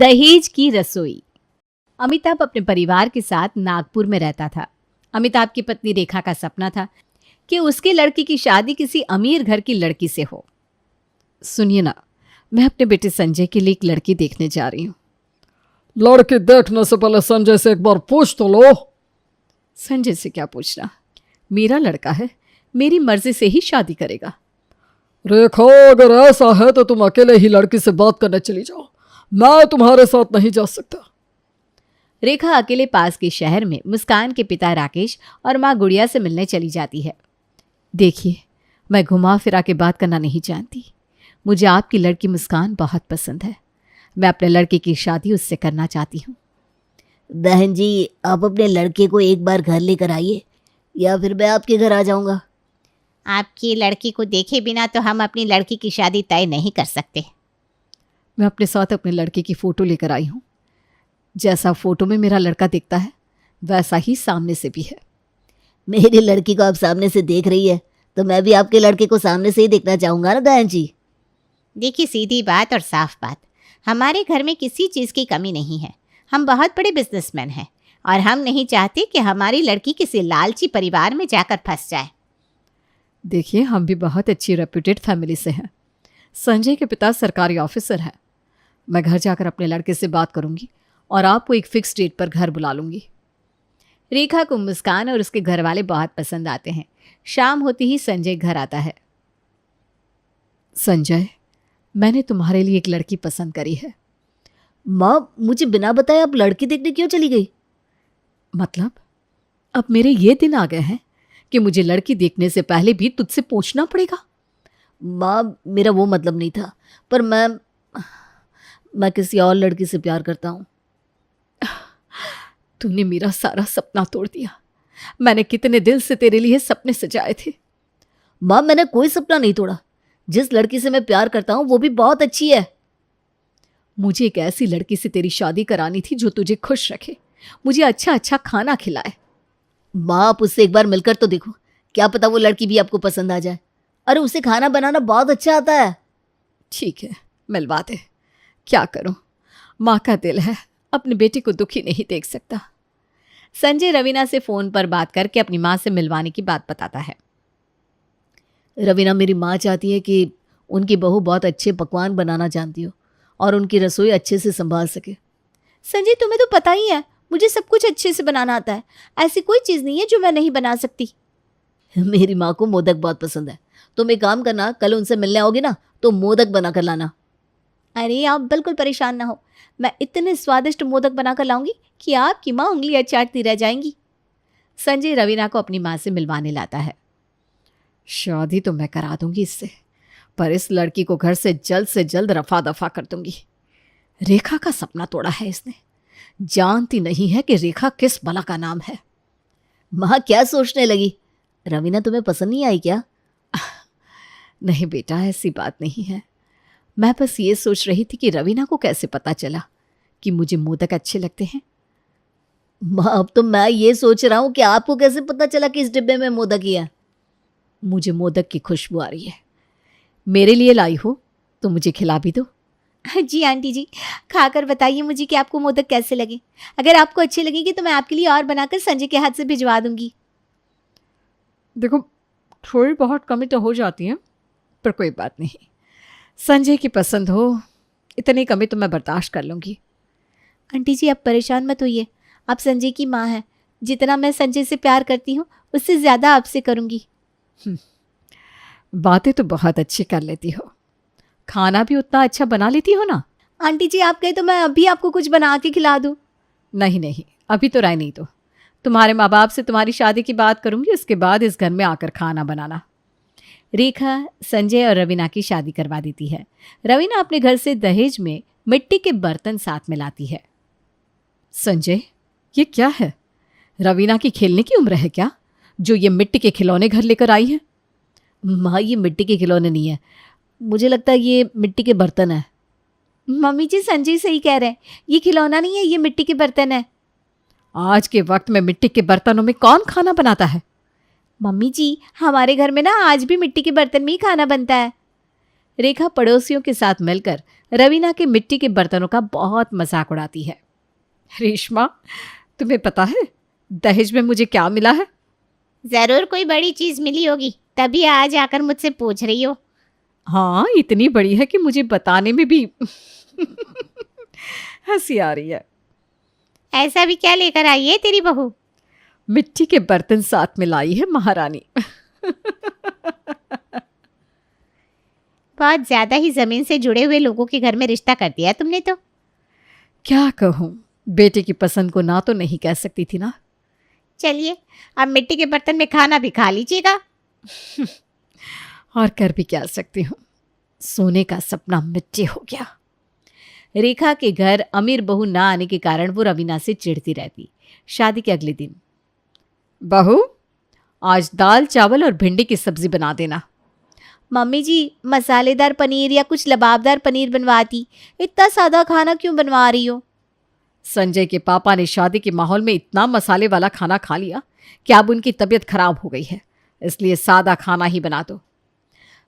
दहेज की रसोई। अमिताभ अपने परिवार के साथ नागपुर में रहता था। अमिताभ की पत्नी रेखा का सपना था कि उसके लड़की की शादी किसी अमीर घर की लड़की से हो। सुनिए ना, मैं अपने बेटे संजय के लिए एक लड़की देखने जा रही हूँ। लड़की देखने से पहले संजय से एक बार पूछ तो लो। संजय से क्या पूछना, मेरा लड़का है, मेरी मर्जी से ही शादी करेगा। रेखा, अगर ऐसा है तो तुम अकेले ही लड़की से बात करने चली जाओ, मैं तुम्हारे साथ नहीं जा सकता। रेखा अकेले पास के शहर में मुस्कान के पिता राकेश और माँ गुड़िया से मिलने चली जाती है। देखिए, मैं घुमा फिरा के बात करना नहीं जानती। मुझे आपकी लड़की मुस्कान बहुत पसंद है। मैं अपने लड़के की शादी उससे करना चाहती हूँ। बहन जी, आप अपने लड़के को एक बार घर लेकर आइए, या फिर मैं आपके घर आ जाऊंगा। आपकी लड़की को देखे बिना तो हम अपनी लड़की की शादी तय नहीं कर सकते। मैं अपने साथ अपने लड़के की फ़ोटो लेकर आई हूँ। जैसा फ़ोटो में मेरा लड़का दिखता है वैसा ही सामने से भी है। मेरी लड़की को आप सामने से देख रही है तो मैं भी आपके लड़के को सामने से ही देखना चाहूंगा ना बहन जी। देखिए, सीधी बात और साफ बात, हमारे घर में किसी चीज़ की कमी नहीं है। हम बहुत बड़े बिजनेसमैन हैं और हम नहीं चाहते कि हमारी लड़की किसी लालची परिवार में जाकर फंस जाए। देखिए, हम भी बहुत अच्छी रेप्यूटेड फैमिली से हैं। संजय के पिता सरकारी ऑफिसर हैं। मैं घर जाकर अपने लड़के से बात करूंगी और आपको एक फिक्स डेट पर घर बुला लूंगी। रेखा को मुस्कान और उसके घर वाले बहुत पसंद आते हैं। शाम होती ही संजय घर आता है। संजय, मैंने तुम्हारे लिए एक लड़की पसंद करी है। माँ, मुझे बिना बताए आप लड़की देखने क्यों चली गई? मतलब अब मेरे ये दिन आ गए हैं कि मुझे लड़की देखने से पहले भी तुझसे पूछना पड़ेगा? माँ, मेरा वो मतलब नहीं था, पर मैं किसी और लड़की से प्यार करता हूँ। तूने मेरा सारा सपना तोड़ दिया। मैंने कितने दिल से तेरे लिए सपने सजाए थे। माँ, मैंने कोई सपना नहीं तोड़ा। जिस लड़की से मैं प्यार करता हूँ वो भी बहुत अच्छी है। मुझे एक ऐसी लड़की से तेरी शादी करानी थी जो तुझे खुश रखे, मुझे अच्छा अच्छा खाना खिलाए। माँ, आप उससे एक बार मिलकर तो देखो, क्या पता वो लड़की भी आपको पसंद आ जाए। अरे, उसे खाना बनाना बहुत अच्छा आता है। ठीक है, मिलवा दे। क्या करूं, माँ का दिल है, अपने बेटे को दुखी नहीं देख सकता। संजय रवीना से फोन पर बात करके अपनी माँ से मिलवाने की बात बताता है। रवीना, मेरी माँ चाहती है कि उनकी बहू बहुत अच्छे पकवान बनाना जानती हो और उनकी रसोई अच्छे से संभाल सके। संजय, तुम्हें तो पता ही है मुझे सब कुछ अच्छे से बनाना आता है। ऐसी कोई चीज़ नहीं है जो मैं नहीं बना सकती। मेरी माँ को मोदक बहुत पसंद है। तुम एक काम करना, कल उनसे मिलने आओगे ना तो मोदक बना कर लाना। अरे, आप बिल्कुल परेशान ना हो, मैं इतने स्वादिष्ट मोदक बनाकर लाऊंगी कि आपकी माँ उंगलियां चाटती रह जाएंगी। संजय रवीना को अपनी माँ से मिलवाने लाता है। शादी तो मैं करा दूंगी इससे, पर इस लड़की को घर से जल्द रफा दफा कर दूंगी। रेखा का सपना तोड़ा है इसने। जानती नहीं है कि रेखा किस बला का नाम है। माँ, क्या सोचने लगी? रवीना तुम्हें पसंद नहीं आई क्या? नहीं बेटा, ऐसी बात नहीं है। मैं बस ये सोच रही थी कि रवीना को कैसे पता चला कि मुझे मोदक अच्छे लगते हैं। माँ, अब तो मैं ये सोच रहा हूँ कि आपको कैसे पता चला कि इस डिब्बे में मोदक ही है। मुझे मोदक की खुशबू आ रही है। मेरे लिए लाई हो तो मुझे खिला भी दो। जी आंटी जी, खाकर बताइए मुझे कि आपको मोदक कैसे लगे। अगर आपको अच्छे लगेंगे तो मैं आपके लिए और बनाकर संजय के हाथ से भिजवा दूंगी। देखो, थोड़ी बहुत कमी तो हो जाती है, पर कोई बात नहीं। संजय की पसंद हो, इतनी कमी तो मैं बर्दाश्त कर लूँगी। आंटी जी, आप परेशान मत होइए। आप संजय की माँ हैं। जितना मैं संजय से प्यार करती हूँ उससे ज़्यादा आपसे करूँगी। बातें तो बहुत अच्छी कर लेती हो, खाना भी उतना अच्छा बना लेती हो ना। आंटी जी, आप कहे तो मैं अभी आपको कुछ बना के खिला दूँ। नहीं, अभी तो राय नहीं। तो तुम्हारे माँ बाप से तुम्हारी शादी की बात करूंगी, उसके बाद इस घर में आकर खाना बनाना। रेखा संजय और रवीना की शादी करवा देती है। रवीना अपने घर से दहेज में मिट्टी के बर्तन साथ में लाती है। संजय, ये क्या है? रवीना की खेलने की उम्र है क्या जो ये मिट्टी के खिलौने घर लेकर आई है? माँ, ये मिट्टी के खिलौने नहीं है, मुझे लगता है ये मिट्टी के बर्तन है। मम्मी जी, संजय सही कह रहे हैं, ये खिलौना नहीं है, ये मिट्टी के बर्तन है। आज के वक्त में मिट्टी के बर्तनों में कौन खाना बनाता है? मम्मी जी, हमारे घर में ना आज भी मिट्टी के बर्तन में ही खाना बनता है। रेखा पड़ोसियों के साथ मिलकर रवीना के मिट्टी के बर्तनों का बहुत मजाक उड़ाती है। रेशमा, तुम्हें पता है दहेज में मुझे क्या मिला है? जरूर कोई बड़ी चीज मिली होगी, तभी आज आकर मुझसे पूछ रही हो। हाँ, इतनी बड़ी है कि मुझे बताने में भी हंसी आ रही है। ऐसा भी क्या लेकर आई है तेरी बहू? मिट्टी के बर्तन साथ में लाई है महारानी। बहुत ज्यादा ही जमीन से जुड़े हुए लोगों के घर में रिश्ता कर दिया तुमने तो। क्या कहूँ, बेटे की पसंद को ना तो नहीं कह सकती थी ना। चलिए, अब मिट्टी के बर्तन में खाना भी खा लीजिएगा। और कर भी क्या सकती हूँ, सोने का सपना मिट्टी हो गया। रेखा के घर अमीर बहू ना आने के कारण वो रवीना से चिढ़ती रहती। शादी के अगले दिन, बहू आज दाल चावल और भिंडी की सब्जी बना देना। मम्मी जी, मसालेदार पनीर या कुछ लबाबदार पनीर बनवाती, इतना सादा खाना क्यों बनवा रही हो? संजय के पापा ने शादी के माहौल में इतना मसाले वाला खाना खा लिया कि अब उनकी तबीयत खराब हो गई है, इसलिए सादा खाना ही बना दो।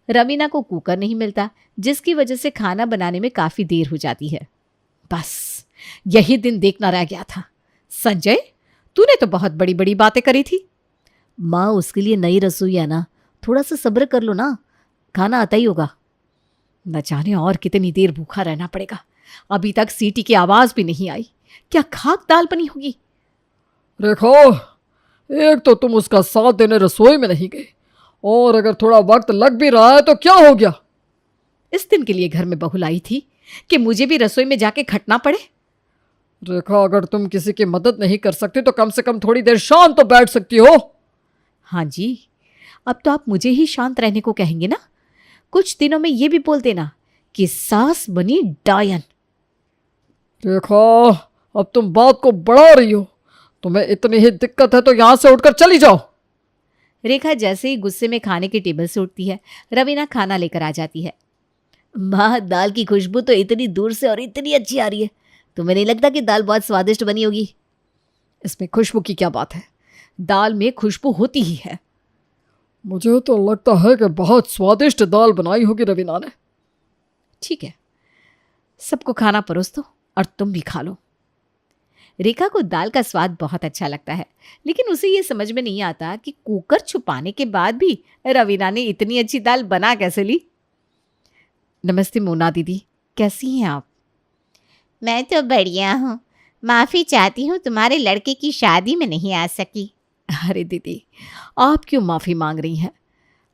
रवीना को कुकर नहीं मिलता, जिसकी वजह से खाना बनाने में काफ़ी देर हो जाती है। बस यही दिन देखना रह गया था। संजय, तूने तो बहुत बड़ी बड़ी बातें करी थी। माँ, उसके लिए नई रसोई है ना, थोड़ा सा सब्र कर लो ना, खाना आता ही होगा। न जाने और कितनी देर भूखा रहना पड़ेगा, अभी तक सीटी की आवाज़ भी नहीं आई। क्या खाक दाल बनी होगी? रेखा, एक तो तुम उसका साथ देने रसोई में नहीं गए, और अगर थोड़ा वक्त लग भी रहा है तो क्या हो गया? इस दिन के लिए घर में बहू लाई थी कि मुझे भी रसोई में जाके खटना पड़े? रेखा, अगर तुम किसी की मदद नहीं कर सकती तो कम से कम थोड़ी देर शांत तो बैठ सकती हो। हाँ जी, अब तो आप मुझे ही शांत रहने को कहेंगे ना। कुछ दिनों में ये भी बोल देना कि सास बनी डायन। रेखा, अब तुम बात को बढ़ा रही हो। तुम्हें इतनी ही दिक्कत है तो यहां से उठकर चली जाओ। रेखा जैसे ही गुस्से में खाने के टेबल से उठती है, रवीना खाना लेकर आ जाती है। माँ, दाल की खुशबू तो इतनी दूर से और इतनी अच्छी आ रही है, तुम्हें नहीं लगता कि दाल बहुत स्वादिष्ट बनी होगी? इसमें खुशबू की क्या बात है, दाल में खुशबू होती ही है। मुझे तो लगता है कि बहुत स्वादिष्ट दाल बनाई होगी रवीना ने। ठीक है, सबको खाना परोस दो और तुम भी खा लो। रेखा को दाल का स्वाद बहुत अच्छा लगता है, लेकिन उसे ये समझ में नहीं आता कि कुकर छुपाने के बाद भी रवीना ने इतनी अच्छी दाल बना कैसे ली। नमस्ते मोना दीदी, कैसी हैं आप? मैं तो बढ़िया हूँ। माफ़ी चाहती हूँ, तुम्हारे लड़के की शादी में नहीं आ सकी। अरे दीदी, आप क्यों माफ़ी मांग रही हैं?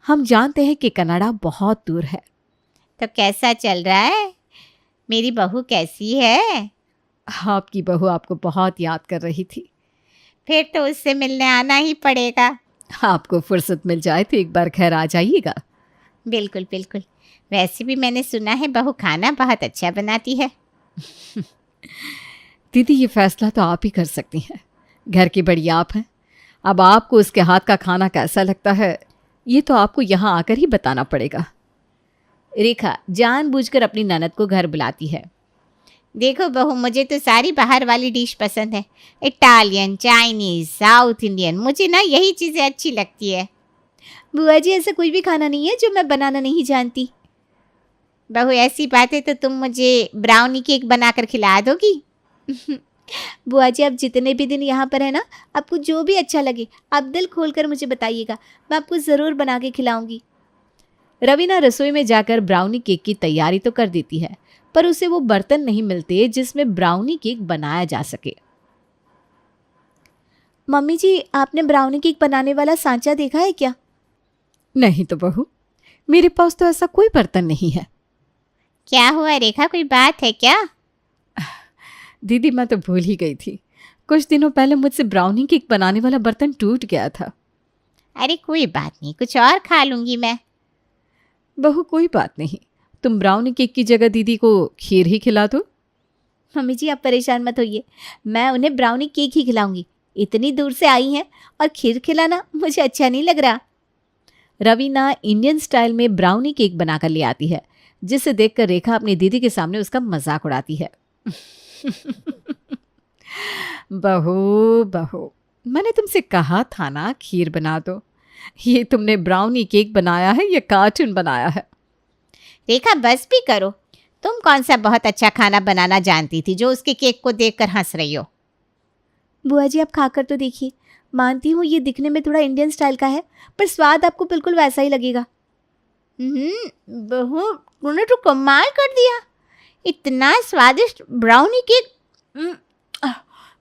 हम जानते हैं कि कनाडा बहुत दूर है। तो कैसा चल रहा है? मेरी बहू कैसी है? आपकी बहू आपको बहुत याद कर रही थी। फिर तो उससे मिलने आना ही पड़ेगा। आपको फुर्सत मिल जाए तो एक बार घर आ जाइएगा। बिल्कुल बिल्कुल। वैसे भी मैंने सुना है बहू खाना बहुत अच्छा बनाती है। दीदी, ये फैसला तो आप ही कर सकती हैं। घर की बड़ी आप हैं। अब आपको उसके हाथ का खाना कैसा लगता है, ये तो आपको यहाँ आकर ही बताना पड़ेगा। रेखा जानबूझकर अपनी ननद को घर बुलाती है। देखो बहू, मुझे तो सारी बाहर वाली डिश पसंद है। इटालियन, चाइनीज़, साउथ इंडियन, मुझे ना यही चीज़ें अच्छी लगती है। बुआ जी, ऐसा कोई भी खाना नहीं है जो मैं बनाना नहीं जानती। बहू, ऐसी बात है तो तुम मुझे ब्राउनी केक बनाकर खिला दोगी? बुआ जी, आप जितने भी दिन यहाँ पर है ना, आपको जो भी अच्छा लगे आप दिल खोल कर मुझे बताइएगा, मैं आपको ज़रूर बना के खिलाऊंगी। रवीना रसोई में जाकर ब्राउनी केक की तैयारी तो कर देती है, पर उसे वो बर्तन नहीं मिलते जिसमें ब्राउनी केक बनाया जा सके। मम्मी जी, आपने ब्राउनी केक बनाने वाला सांचा देखा है क्या? नहीं तो बहू, मेरे पास तो ऐसा कोई बर्तन नहीं है। क्या हुआ रेखा, कोई बात है क्या? दीदी, मैं तो भूल ही गई थी। कुछ दिनों पहले मुझसे ब्राउनी केक बनाने वाला बर्तन टूट गया था। अरे कोई बात नहीं, कुछ और खा लूँगी मैं। बहू, कोई बात नहीं, तुम ब्राउनी केक की जगह दीदी को खीर ही खिला दो। मम्मी जी, आप परेशान मत होइए, मैं उन्हें ब्राउनी केक ही खिलाऊंगी। इतनी दूर से आई हैं और खीर खिलाना मुझे अच्छा नहीं लग रहा। रवीना इंडियन स्टाइल में ब्राउनी केक बनाकर ले आती है, जिसे देखकर रेखा अपनी दीदी के सामने उसका मजाक उड़ाती है। बहू बहू, मैंने तुमसे कहा था ना खीर बना दो। ये तुमने ब्राउनी केक बनाया है या कार्टून बनाया है? रेखा बस भी करो, तुम कौन सा बहुत अच्छा खाना बनाना जानती थी जो उसके केक को देखकर हंस रही हो? बुआ जी आप खाकर तो देखिए। मानती हूँ ये दिखने में थोड़ा इंडियन स्टाइल का है, पर स्वाद आपको बिल्कुल वैसा ही लगेगा। बहू, तूने तो कमाल कर दिया। इतना स्वादिष्ट ब्राउनी केक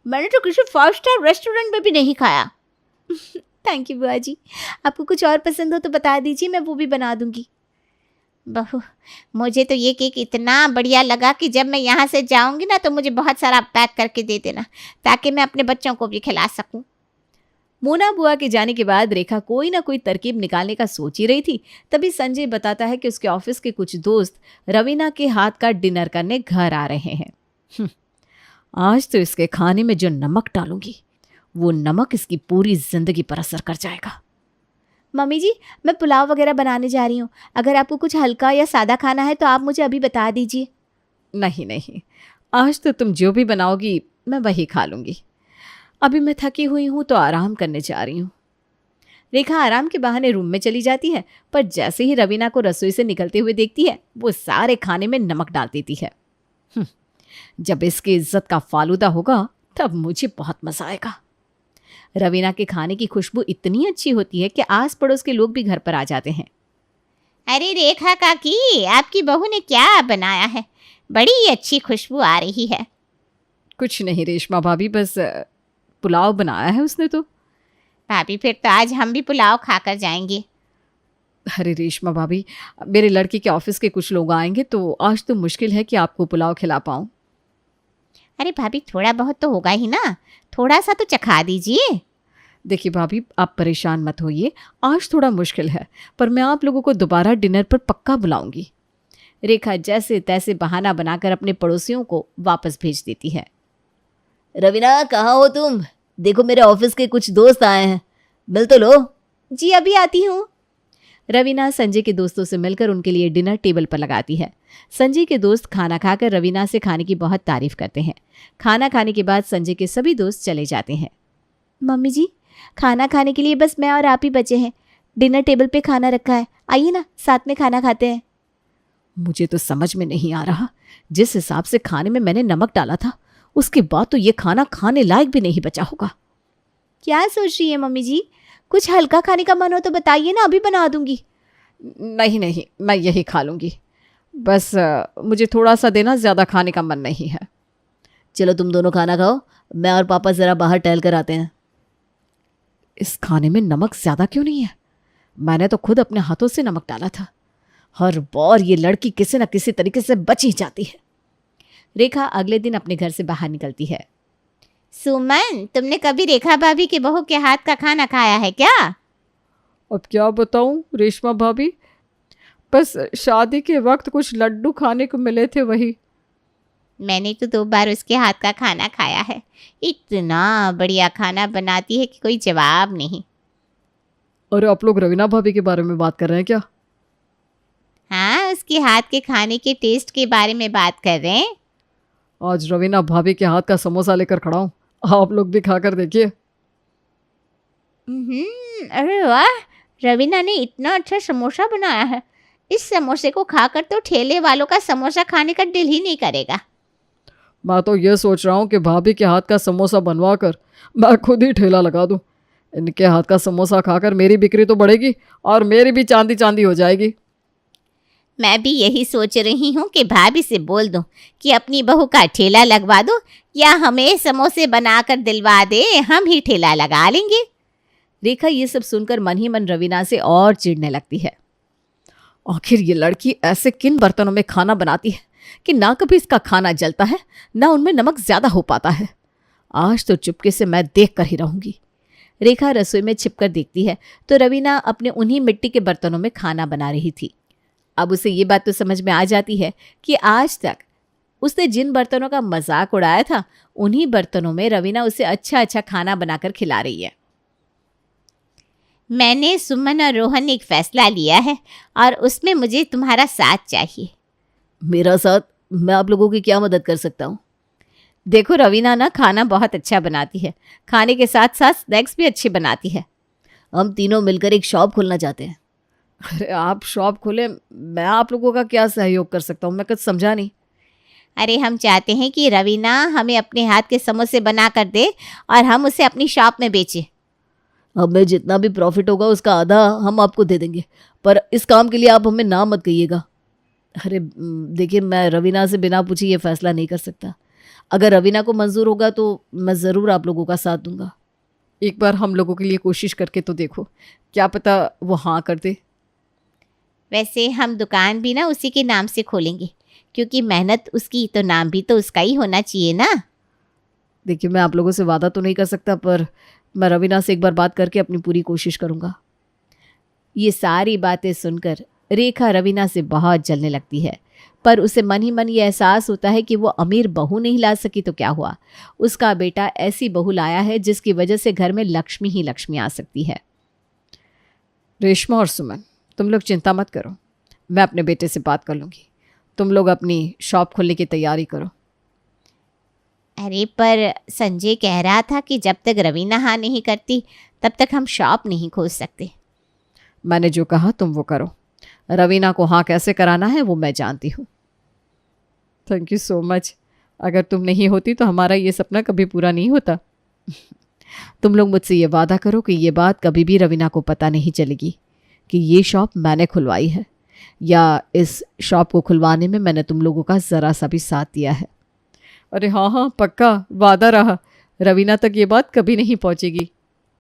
मैंने तो किसी 5 स्टार रेस्टोरेंट में भी नहीं खाया। थैंक यू बुआ जी। आपको कुछ और पसंद हो तो बता दीजिए, मैं वो भी बना दूंगी। बहू, मुझे तो ये केक इतना बढ़िया लगा कि जब मैं यहाँ से जाऊंगी ना तो मुझे बहुत सारा पैक करके दे देना, ताकि मैं अपने बच्चों को भी खिला सकूं। मोना बुआ के जाने के बाद रेखा कोई ना कोई तरकीब निकालने का सोच ही रही थी। तभी संजय बताता है कि उसके ऑफिस के कुछ दोस्त रवीना के हाथ का डिनर करने घर आ रहे हैं। आज तो इसके खाने में जो नमक डालूंगी वो नमक इसकी पूरी जिंदगी पर असर कर जाएगा। मम्मी जी, मैं पुलाव वगैरह बनाने जा रही हूँ। अगर आपको कुछ हल्का या सादा खाना है तो आप मुझे अभी बता दीजिए। नहीं नहीं, आज तो तुम जो भी बनाओगी मैं वही खा लूंगी। अभी मैं थकी हुई हूँ तो आराम करने जा रही हूँ। रेखा आराम के बहाने रूम में चली जाती है, पर जैसे ही रवीना को रसोई से निकलते हुए देखती है वो सारे खाने में नमक डाल देती है। जब इसकी इज्जत का फालूदा होगा तब मुझे बहुत मजा आएगा। रवीना के खाने की खुशबू इतनी अच्छी होती है कि आस पड़ोस के लोग भी घर पर आ जाते हैं। अरे रेखा काकी, आपकी बहू ने क्या बनाया है? बड़ी अच्छी खुशबू आ रही है। कुछ नहीं रेशमा भाभी, बस पुलाव बनाया है उसने तो। भाभी, फिर तो आज हम भी पुलाव खाकर जाएंगे। अरे रेशमा भाभी, मेरे लड़के के ऑफिस के कुछ लोग आएंगे तो आज तो मुश्किल है कि आपको पुलाव खिला पाऊँ। अरे भाभी, थोड़ा बहुत तो होगा ही ना, थोड़ा सा तो चखा दीजिए। देखिए भाभी, आप परेशान मत होइए, आज थोड़ा मुश्किल है, पर मैं आप लोगों को दोबारा डिनर पर पक्का बुलाऊंगी। रेखा जैसे तैसे बहाना बनाकर अपने पड़ोसियों को वापस भेज देती है। रवीना, कहाँ हो तुम? देखो मेरे ऑफिस के कुछ दोस्त आए हैं, मिल तो लो। जी अभी आती हूँ। रवीना संजय के दोस्तों से मिलकर उनके लिए डिनर टेबल पर लगाती है। संजय के दोस्त खाना खाकर रवीना से खाने की बहुत तारीफ करते हैं। खाना खाने के बाद संजय के सभी दोस्त चले जाते हैं। मम्मी जी, खाना खाने के लिए बस मैं और आप ही बचे हैं। डिनर टेबल पे खाना रखा है, आइए ना साथ में खाना खाते हैं। मुझे तो समझ में नहीं आ रहा, जिस हिसाब से खाने में मैंने नमक डाला था उसके बाद तो ये खाना खाने लायक भी नहीं बचा होगा। क्या सोच रही है मम्मी जी? कुछ हल्का खाने का मन हो तो बताइए ना, अभी बना दूंगी। नहीं नहीं, मैं यही खा लूंगी, बस मुझे थोड़ा सा देना, ज़्यादा खाने का मन नहीं है। चलो तुम दोनों खाना खाओ, मैं और पापा ज़रा बाहर टहल कर आते हैं। इस खाने में नमक ज़्यादा क्यों नहीं है? मैंने तो खुद अपने हाथों से नमक डाला था। हर बार ये लड़की किसी न किसी तरीके से बच ही जाती है। रेखा अगले दिन अपने घर से बाहर निकलती है। सुमन, तुमने कभी रेखा भाभी के बहू के हाथ का खाना खाया है क्या? अब क्या बताऊं रेशमा भाभी, बस शादी के वक्त कुछ लड्डू खाने को मिले थे वही। मैंने तो 2 बार उसके हाथ का खाना खाया है। इतना बढ़िया खाना बनाती है कि कोई जवाब नहीं। अरे आप लोग रवीना भाभी के बारे में बात कर रहे हैं क्या? हाँ, उसके हाथ के खाने के टेस्ट के बारे में बात कर रहे हैं। आज रवीना भाभी के हाथ का समोसा लेकर खड़ा हूँ, आप लोग भी खाकर देखिए। अरे वाह, रवीना ने इतना अच्छा समोसा बनाया है। इस समोसे को खाकर तो ठेले वालों का समोसा खाने का दिल ही नहीं करेगा। मैं तो ये सोच रहा हूँ कि भाभी के हाथ का समोसा बनवा कर मैं खुद ही ठेला लगा दूँ। इनके हाथ का समोसा खाकर मेरी बिक्री तो बढ़ेगी और मेरी भी चांदी चांदी हो जाएगी। मैं भी यही सोच रही हूँ कि भाभी से बोल दूँ कि अपनी बहू का ठेला लगवा दो, या हमें समोसे बनाकर दिलवा दे, हम ही ठेला लगा लेंगे। रेखा ये सब सुनकर मन ही मन रवीना से और चिढ़ने लगती है। आखिर ये लड़की ऐसे किन बर्तनों में खाना बनाती है कि ना कभी इसका खाना जलता है, ना उनमें नमक ज्यादा हो पाता है। आज तो चुपके से मैं देख कर ही रहूंगी। रेखा रसोई में छिपकर देखती है तो रवीना अपने उन्हीं मिट्टी के बर्तनों में खाना बना रही थी। अब उसे ये बात तो समझ में आ जाती है कि आज तक उसने जिन बर्तनों का मजाक उड़ाया था उन्हीं बर्तनों में रवीना उसे अच्छा अच्छा खाना बनाकर खिला रही है। मैंने, सुमन और रोहन ने एक फैसला लिया है और उसमें मुझे तुम्हारा साथ चाहिए। मेरा साथ? मैं आप लोगों की क्या मदद कर सकता हूँ? देखो रवीना ना खाना बहुत अच्छा बनाती है, खाने के साथ साथ स्नैक्स भी अच्छे बनाती है। हम तीनों मिलकर एक शॉप खोलना चाहते हैं। अरे आप शॉप खोले, मैं आप लोगों का क्या सहयोग कर सकता हूँ? मैं कुछ समझा नहीं। अरे हम चाहते हैं कि रवीना हमें अपने हाथ के समोसे बना कर दे और हम उसे अपनी शॉप में बेचें। अब मैं जितना भी प्रॉफिट होगा उसका आधा हम आपको दे देंगे, पर इस काम के लिए आप हमें ना मत कहिएगा। अरे देखिए, मैं रवीना से बिना पूछे ये फैसला नहीं कर सकता। अगर रवीना को मंजूर होगा तो मैं ज़रूर आप लोगों का साथ दूंगा। एक बार हम लोगों के लिए कोशिश करके तो देखो, क्या पता वो हाँ कर दे। वैसे हम दुकान भी ना उसी के नाम से खोलेंगे, क्योंकि मेहनत उसकी तो नाम भी तो उसका ही होना चाहिए ना। देखिए, मैं आप लोगों से वादा तो नहीं कर सकता, पर मैं रवीना से एक बार बात करके अपनी पूरी कोशिश करूंगा। ये सारी बातें सुनकर रेखा रवीना से बहुत जलने लगती है, पर उसे मन ही मन ये एहसास होता है कि वो अमीर बहू नहीं ला सकी तो क्या हुआ, उसका बेटा ऐसी बहू लाया है जिसकी वजह से घर में लक्ष्मी ही लक्ष्मी आ सकती है। रेशमा और सुमन, तुम लोग चिंता मत करो, मैं अपने बेटे से बात कर लूँगी। तुम लोग अपनी शॉप खोलने की तैयारी करो। अरे पर संजय कह रहा था कि जब तक रवीना हाँ नहीं करती तब तक हम शॉप नहीं खोल सकते। मैंने जो कहा तुम वो करो। रवीना को हाँ कैसे कराना है वो मैं जानती हूँ। Thank you so much. अगर तुम नहीं होती तो हमारा ये सपना कभी पूरा नहीं होता। तुम लोग मुझसे ये वादा करो कि ये बात कभी भी रवीना को पता नहीं चलेगी कि ये शॉप मैंने खुलवाई है, या इस शॉप को खुलवाने में मैंने तुम लोगों का ज़रा सा भी साथ दिया है। अरे हाँ हाँ, पक्का वादा रहा। रवीना तक ये बात कभी नहीं पहुँचेगी।